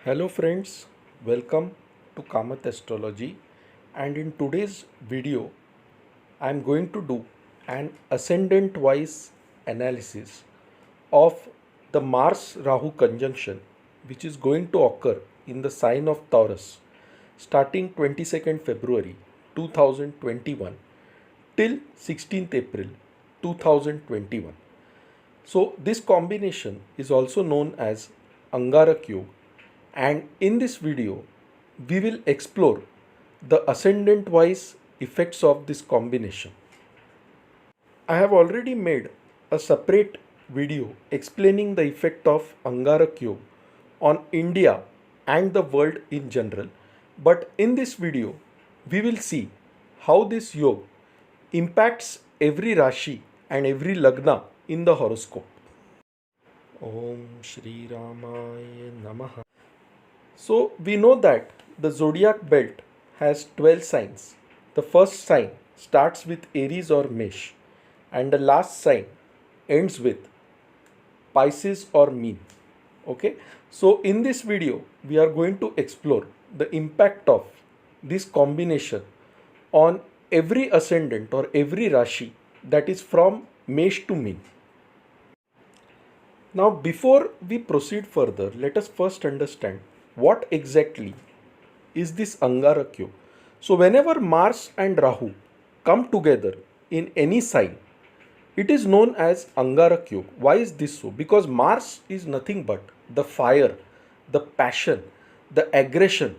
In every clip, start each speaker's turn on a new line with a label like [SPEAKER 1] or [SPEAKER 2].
[SPEAKER 1] Hello friends, welcome to Kamath Astrology, and in today's video I am going to do an ascendant wise analysis of the Mars Rahu conjunction which is going to occur in the sign of Taurus starting 22nd February 2021 till 16th April 2021. So this combination is also known as Angarak Yoga, and in this video we will explore the ascendant wise effects of this combination. I have already made a separate video explaining the effect of Angarak Yoga on India and the world in general, but in this video we will see how this yoga impacts every Rashi and every Lagna in the horoscope. Om Shri Ramaya Namaha. So we know that the zodiac belt has 12 signs. The first sign starts with Aries or Mesh, and the last sign ends with Pisces or Meen. Okay, so in this video we are going to explore the impact of this combination on every ascendant or every Rashi, that is from Mesh to Meen. Now, before we proceed further, let us first understand what exactly is this Angarak Yoga. So, whenever Mars and Rahu come together in any sign, it is known as Angarak Yoga. Why is this so? Because Mars is nothing but the fire, the passion, the aggression,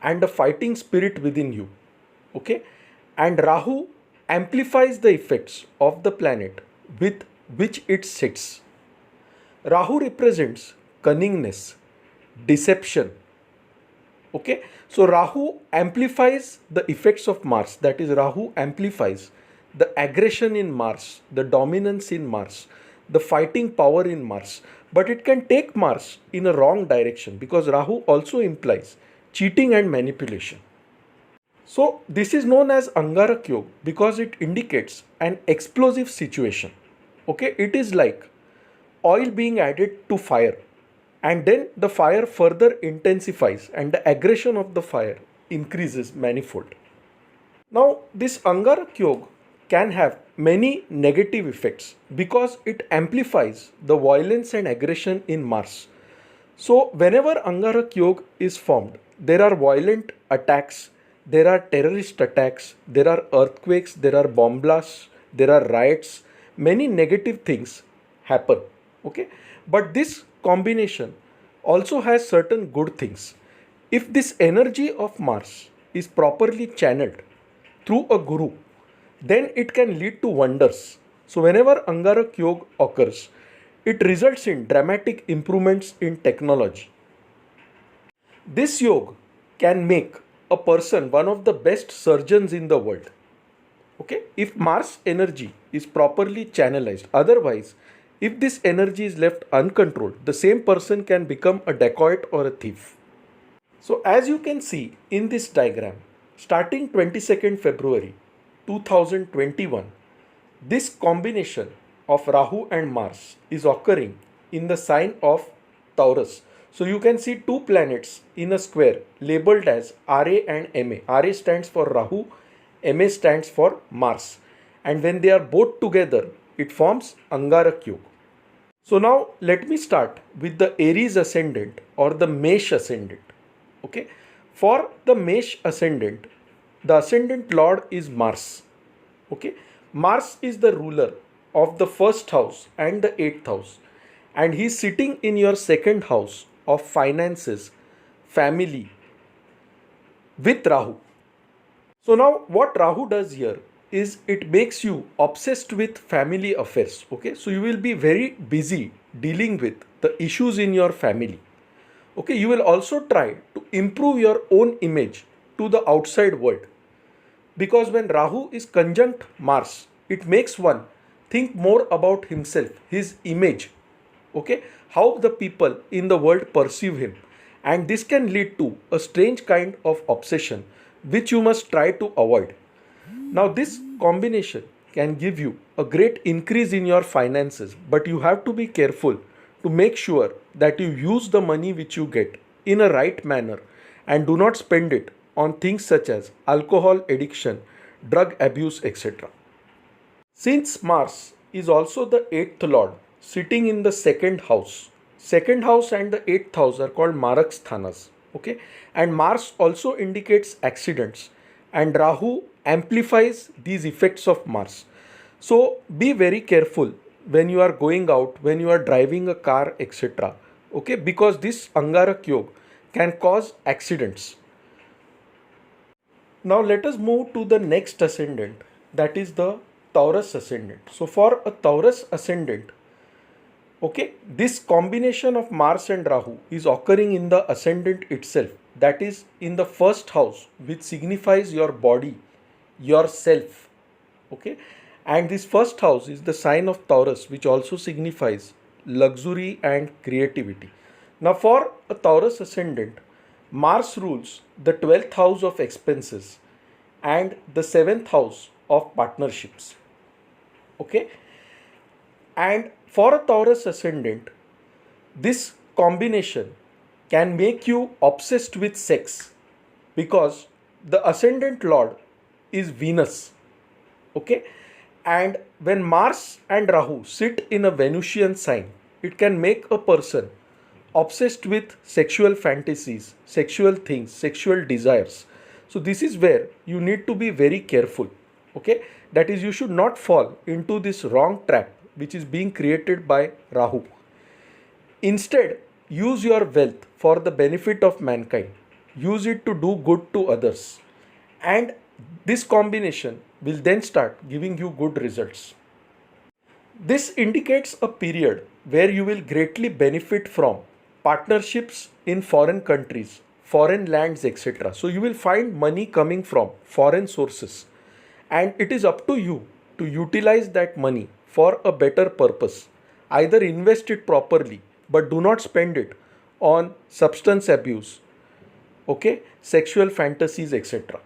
[SPEAKER 1] and the fighting spirit within you. Okay? And Rahu amplifies the effects of the planet with which it sits. Rahu represents cunningness, deception. Okay, so Rahu amplifies the effects of Mars. That is, Rahu amplifies the aggression in Mars, the dominance in Mars, the fighting power in Mars. But it can take Mars in a wrong direction because Rahu also implies cheating and manipulation. So, this is known as Angarak Yoga because it indicates an explosive situation. Okay, it is like oil being added to fire, and then the fire further intensifies and the aggression of the fire increases manifold. Now, this Angarak Yoga can have many negative effects because it amplifies the violence and aggression in Mars. So, whenever Angarak Yoga is formed, there are violent attacks, there are terrorist attacks, there are earthquakes, there are bomb blasts, there are riots, many negative things happen. Okay, but this combination also has certain good things. If this energy of Mars is properly channeled through a guru, then it can lead to wonders. So whenever Angarak Yoga occurs, it results in dramatic improvements in technology. This yoga can make a person one of the best surgeons in the world. Okay, if Mars energy is properly channelized, otherwise if this energy is left uncontrolled, the same person can become a dacoit or a thief. So as you can see in this diagram, starting 22nd February 2021, this combination of Rahu and Mars is occurring in the sign of Taurus. So you can see two planets in a square labeled as RA and MA. RA stands for Rahu, MA stands for Mars. And when they are both together, it forms Angarak Yoga. So now let me start with the Aries ascendant or the Mesh ascendant. Okay, for the Mesh ascendant, the ascendant lord is Mars. Okay, Mars is the ruler of the first house and the eighth house, and he is sitting in your second house of finances, family, with Rahu. So now what Rahu does here is it makes you obsessed with family affairs. Okay, so you will be very busy dealing with the issues in your family. Okay, you will also try to improve your own image to the outside world, because when Rahu is conjunct Mars, it makes one think more about himself, his image. Okay, how the people in the world perceive him, and this can lead to a strange kind of obsession which you must try to avoid. Now, this combination can give you a great increase in your finances, but you have to be careful to make sure that you use the money which you get in a right manner and do not spend it on things such as alcohol addiction, drug abuse, etc. Since Mars is also the eighth lord sitting in the second house and the eighth house are called Marak Sthanas. Okay, and Mars also indicates accidents, and Rahu amplifies these effects of Mars. So be very careful when you are going out, when you are driving a car, etc. Okay, because this Angarak Yoga can cause accidents. Now let us move to the next ascendant, that is the Taurus ascendant. So for a Taurus ascendant, okay, this combination of Mars and Rahu is occurring in the ascendant itself, that is in the first house, which signifies your body, yourself. Okay, and this first house is the sign of Taurus, which also signifies luxury and creativity. Now, for a Taurus ascendant, Mars rules the 12th house of expenses and the 7th house of partnerships. Okay, and for a Taurus ascendant, this combination can make you obsessed with sex because the ascendant lord is Venus. Okay, and when Mars and Rahu sit in a Venusian sign, it can make a person obsessed with sexual fantasies, sexual things, sexual desires. So this is where you need to be very careful. Okay, that is, you should not fall into this wrong trap which is being created by Rahu. Instead, use your wealth for the benefit of mankind. Use it to do good to others. And this combination will then start giving you good results. This indicates a period where you will greatly benefit from partnerships in foreign countries, foreign lands, etc. So you will find money coming from foreign sources, and it is up to you to utilize that money for a better purpose. Either invest it properly, but do not spend it on substance abuse, okay, sexual fantasies, etc.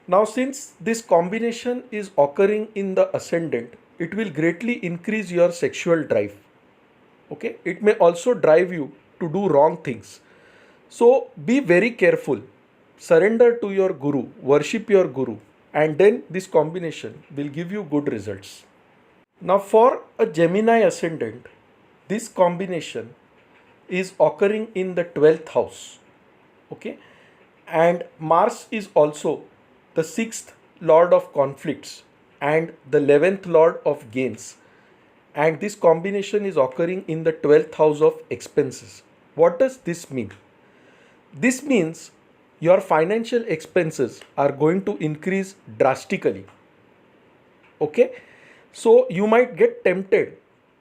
[SPEAKER 1] Now, since this combination is occurring in the ascendant, it will greatly increase your sexual drive. Okay, it may also drive you to do wrong things. So be very careful. Surrender to your guru, worship your guru, and then this combination will give you good results. Now, for a Gemini ascendant, this combination is occurring in the 12th house. Okay, and Mars is also the 6th lord of conflicts and the 11th lord of gains, and this combination is occurring in the 12th house of expenses. What does this mean? This means your financial expenses are going to increase drastically. Okay, so you might get tempted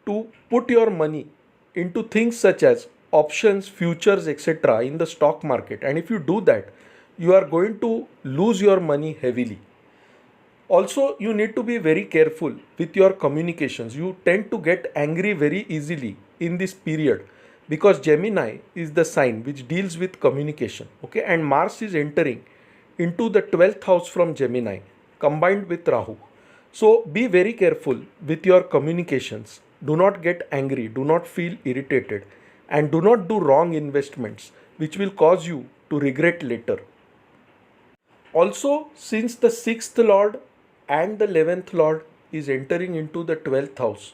[SPEAKER 1] to put your money into things such as options, futures, etc. in the stock market, and if you do that, you are going to lose your money heavily. Also, you need to be very careful with your communications. You tend to get angry very easily in this period because Gemini is the sign which deals with communication. Okay, and Mars is entering into the 12th house from Gemini combined with Rahu. So be very careful with your communications. Do not get angry, do not feel irritated, and do not do wrong investments which will cause you to regret later. Also, since the 6th lord and the 11th lord is entering into the 12th house,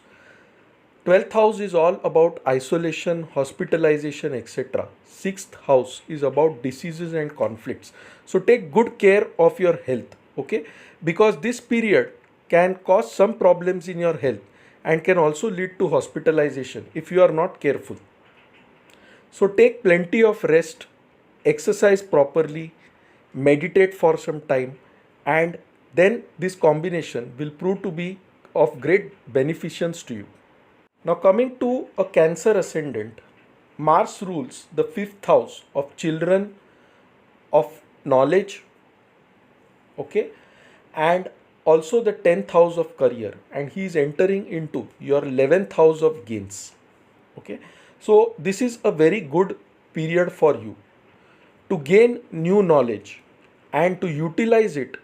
[SPEAKER 1] 12th house is all about isolation, hospitalization, etc. 6th house is about diseases and conflicts. So take good care of your health, okay? Because this period can cause some problems in your health and can also lead to hospitalization if you are not careful. So take plenty of rest, exercise properly, meditate for some time, and then this combination will prove to be of great beneficence to you. Now, coming to a Cancer ascendant, Mars rules the 5th house of children, of knowledge, okay, and also the 10th house of career, and he is entering into your 11th house of gains. Okay, so this is a very good period for you to gain new knowledge and to utilize it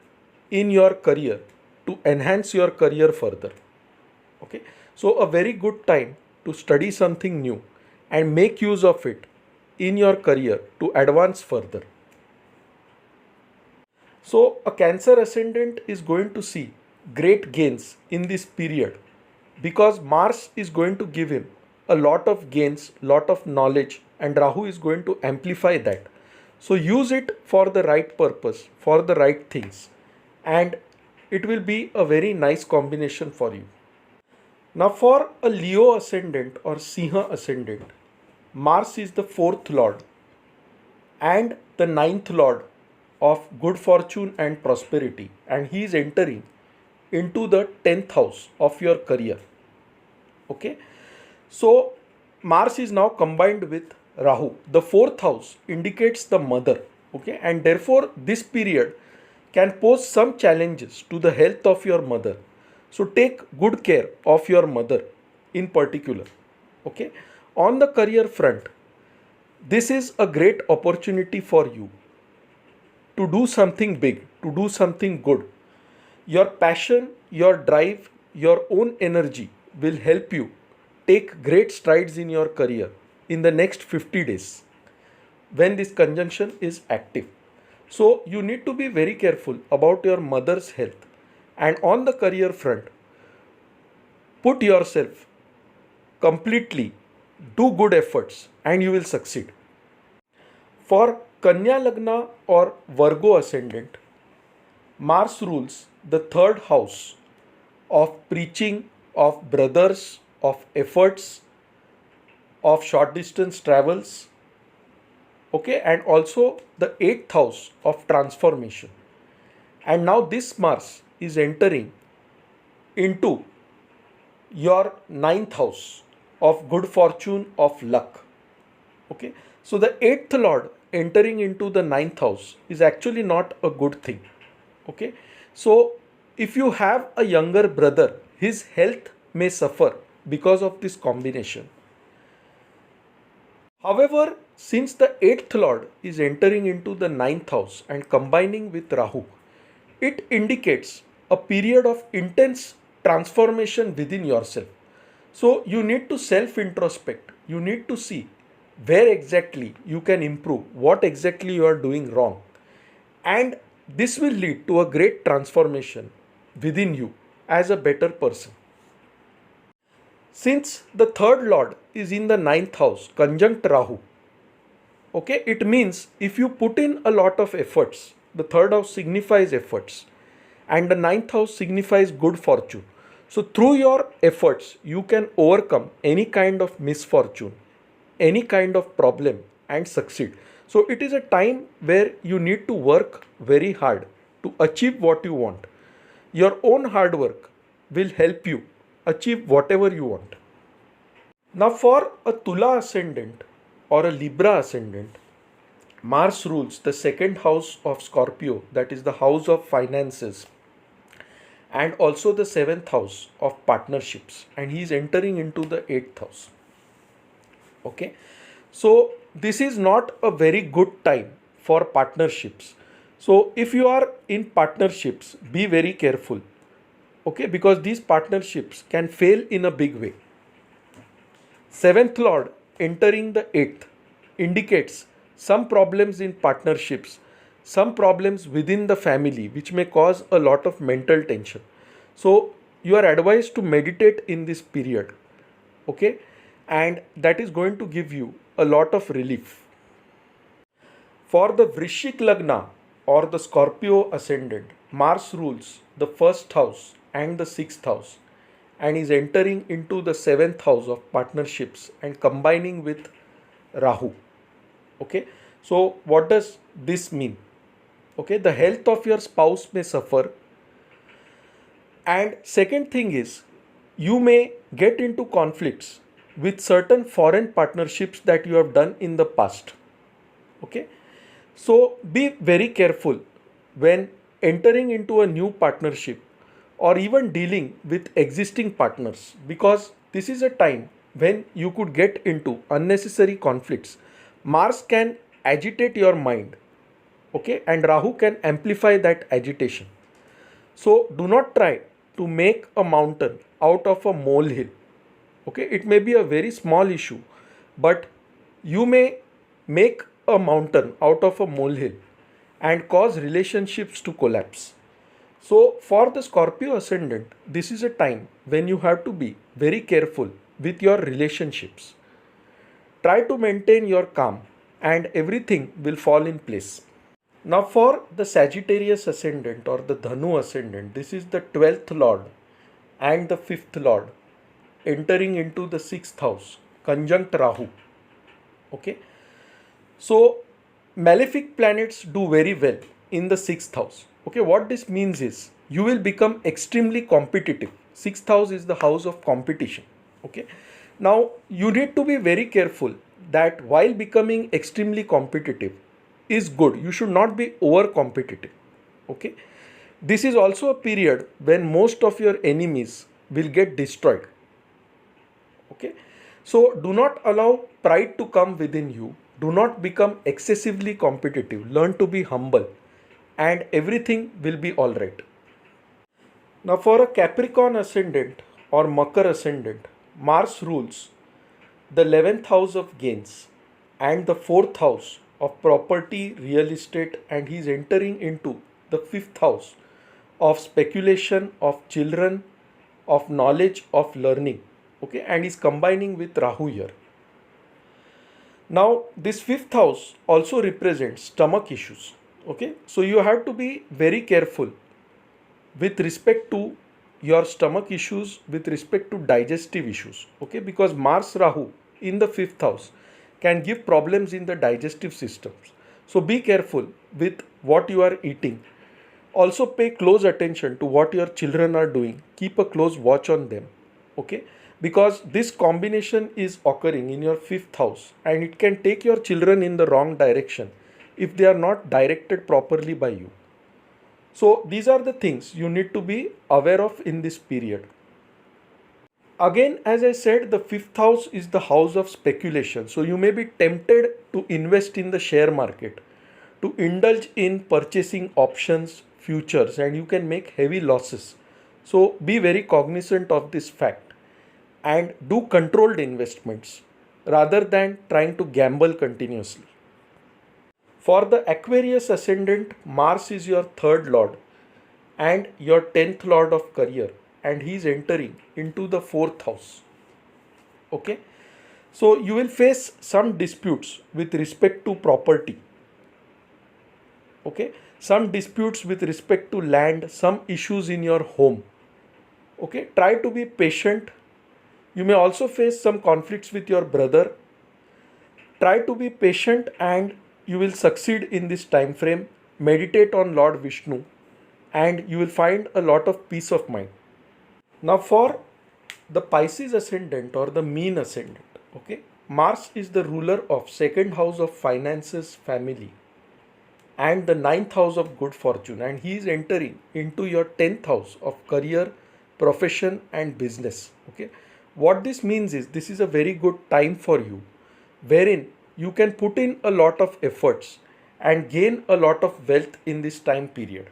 [SPEAKER 1] in your career to enhance your career further. Okay, so a very good time to study something new and make use of it in your career to advance further. So, a Cancer ascendant is going to see great gains in this period because Mars is going to give him a lot of gains, lot of knowledge, and Rahu is going to amplify that. So, use it for the right purpose, for the right things, and it will be a very nice combination for you. Now, for a Leo ascendant or Sinha ascendant, Mars is the fourth lord and the ninth lord of good fortune and prosperity, and he is entering into the 10th house of your career. Okay, so Mars is now combined with Rahu. The fourth house indicates the mother. Okay, and therefore this period can pose some challenges to the health of your mother. So take good care of your mother in particular. Okay, on the career front, this is a great opportunity for you to do something big, to do something good. Your passion, your drive, your own energy will help you take great strides in your career in the next 50 days when this conjunction is active. So, you need to be very careful about your mother's health. And on the career front, put yourself completely, do good efforts, and you will succeed. For Kanya Lagna or Virgo ascendant, Mars rules the third house of preaching, of brothers, of efforts, of short distance travels, okay, and also the eighth house of transformation. And now this Mars is entering into your ninth house of good fortune, of luck. Okay, so the eighth lord entering into the ninth house is actually not a good thing. Okay, so if you have a younger brother, his health may suffer because of this combination. However, since the eighth lord is entering into the ninth house and combining with Rahu, it indicates a period of intense transformation within yourself. So you need to self introspect. You need to see where exactly you can improve, what exactly you are doing wrong. And this will lead to a great transformation within you as a better person. Since the third lord is in the ninth house, conjunct Rahu, okay, it means if you put in a lot of efforts, the third house signifies efforts, and the ninth house signifies good fortune. So, through your efforts, you can overcome any kind of misfortune, any kind of problem, and succeed. So, it is a time where you need to work very hard to achieve what you want. Your own hard work will help you achieve whatever you want. Now, for a Tula ascendant or a Libra ascendant, Mars rules the second house of Scorpio, that is the house of finances, and also the seventh house of partnerships, and he is entering into the eighth house. Okay, so this is not a very good time for partnerships. So, if you are in partnerships, be very careful, okay, because these partnerships can fail in a big way. Seventh lord entering the eighth indicates some problems in partnerships, some problems within the family which may cause a lot of mental tension. So you are advised to meditate in this period, okay, and that is going to give you a lot of relief. For the Vrishik Lagna or the Scorpio ascendant, Mars rules the first house and the sixth house and is entering into the seventh house of partnerships and combining with Rahu. Okay, so what does this mean? Okay, the health of your spouse may suffer, and second thing is you may get into conflicts with certain foreign partnerships that you have done in the past. Okay, so be very careful when entering into a new partnership or even dealing with existing partners, because this is a time when you could get into unnecessary conflicts. Mars can agitate your mind, okay, and Rahu can amplify that agitation. So do not try to make a mountain out of a molehill. Okay, it may be a very small issue, but you may make a mountain out of a molehill and cause relationships to collapse. So, for the Scorpio ascendant, this is a time when you have to be very careful with your relationships. Try to maintain your calm and everything will fall in place. Now, for the Sagittarius ascendant or the Dhanu ascendant, this is the 12th lord and the 5th lord entering into the 6th house, conjunct Rahu. Okay, so malefic planets do very well in the 6th house. Okay, what this means is you will become extremely competitive. 6th house is the house of competition. Okay, now you need to be very careful that while becoming extremely competitive is good, you should not be over competitive. Okay, this is also a period when most of your enemies will get destroyed. Okay, so do not allow pride to come within you. Do not become excessively competitive. Learn to be humble and everything will be all right. Now, for a Capricorn ascendant or Makar ascendant, Mars rules the 11th house of gains and the 4th house of property, real estate, and he is entering into the 5th house of speculation, of children, of knowledge, of learning. Okay, and is combining with Rahu here. Now, this 5th house also represents stomach issues. Okay, so you have to be very careful with respect to your stomach issues, with respect to digestive issues. Okay, because Mars Rahu in the 5th house can give problems in the digestive systems. So be careful with what you are eating. Also pay close attention to what your children are doing. Keep a close watch on them. Okay, because this combination is occurring in your 5th house and it can take your children in the wrong direction if they are not directed properly by you. So these are the things you need to be aware of in this period. Again, as I said, the 5th house is the house of speculation. So you may be tempted to invest in the share market, to indulge in purchasing options, futures, and you can make heavy losses. So be very cognizant of this fact and do controlled investments rather than trying to gamble continuously. For the Aquarius ascendant, Mars is your 3rd lord and your 10th lord of career, and he is entering into the 4th house. Okay, so you will face some disputes with respect to property. Okay, some disputes with respect to land, some issues in your home. Okay, try to be patient. You may also face some conflicts with your brother. Try to be patient and you will succeed in this time frame. Meditate on Lord Vishnu and you will find a lot of peace of mind. Now, for the Pisces ascendant or the mean ascendant, okay, Mars is the ruler of 2nd house of finances, family, and the 9th house of good fortune, and he is entering into your 10th house of career, profession, and business. Okay, what this means is this is a very good time for you, wherein you can put in a lot of efforts and gain a lot of wealth in this time period.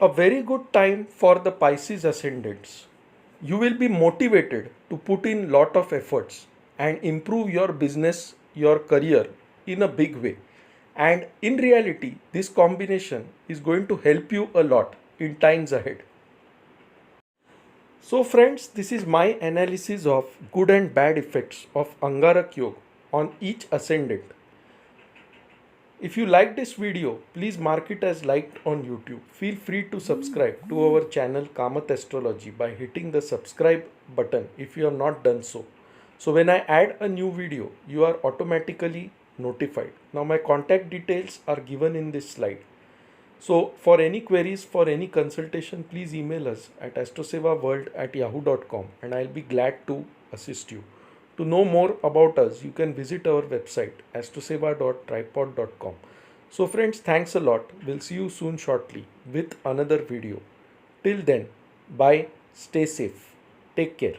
[SPEAKER 1] A very good time for the Pisces ascendants. You will be motivated to put in lot of efforts and improve your business, your career in a big way. And in reality, this combination is going to help you a lot in times ahead. So friends, this is my analysis of good and bad effects of Angarak Yoga on each ascendant. If you like this video, please mark it as liked on YouTube. Feel free to subscribe to our channel Kamath Astrology by hitting the subscribe button if you have not done so. So when I add a new video, you are automatically notified. Now my contact details are given in this slide. So for any queries, for any consultation, please email us at astrosevaworld@yahoo.com and I'll be glad to assist you. To know more about us, you can visit our website astroseva.tripod.com. So friends, thanks a lot. We'll see you soon shortly with another video. Till then, bye, stay safe, take care.